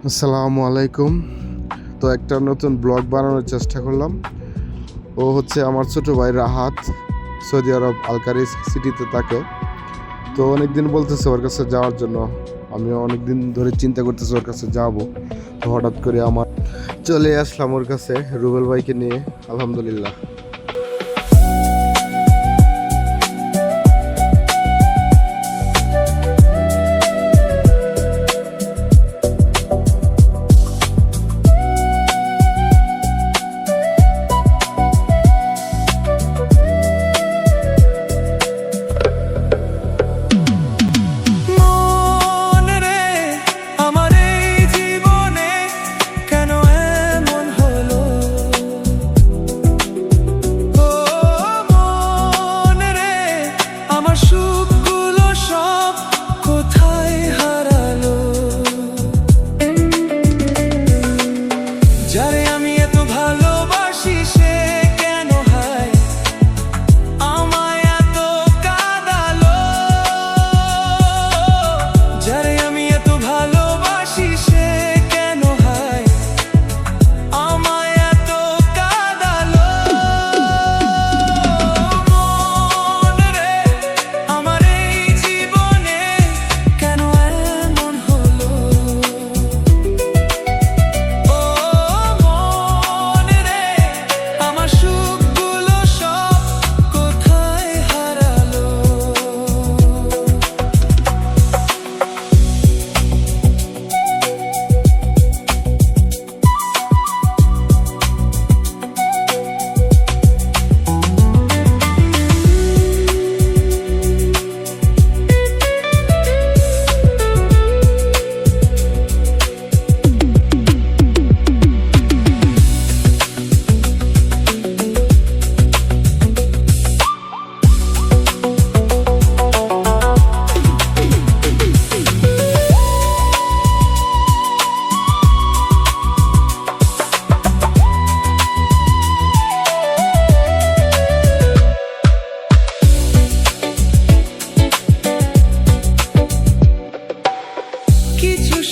আসসালামু আলাইকুম। তো একটা নতুন ব্লগ বানানোর চেষ্টা করলাম। ও হচ্ছে আমার ছোট ভাই রাহাত, সৌদি আরব আলকারিস সিটিতে থাকে। তো অনেকদিন বলতেছে ওর কাছে যাওয়ার জন্য, আমিও অনেকদিন ধরে চিন্তা করতেছি ওর কাছে যাব। তো হঠাৎ করে আমার চলে আসলাম ওর কাছে রুবেল ভাইকে নিয়ে। আলহামদুলিল্লাহ।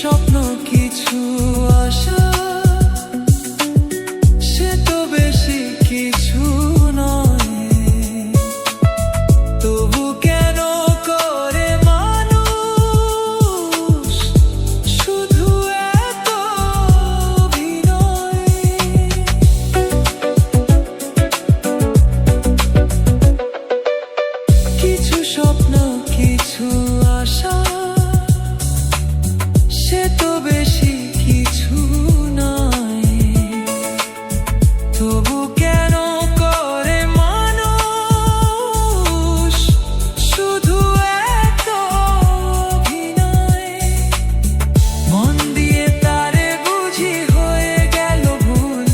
স্বপ্ন কিছু আশা, সে তো বেশি কিছু নয়। তবু কেন করে মানুষ শুধু এত অভিনয়? কিছু স্বপ্ন কিছু আশা, সে তো বেশি কিছু নয়। তবু কেন করে মানুষ শুধু এত অভিনয়? মন দিয়ে তারে বুঝি হয়ে গেল ভুল,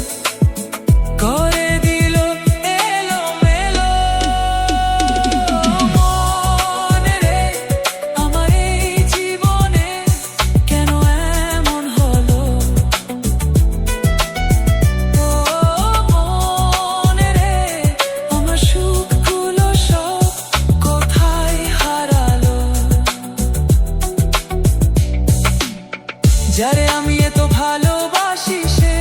করে দিল এলোমেলো। মন রে আমার এই জীবনে কেন এমন হলো? ও মন রে আমার সুখগুলো সব কোথায় হারালো? যারে আমি এত ভালোবাসি সে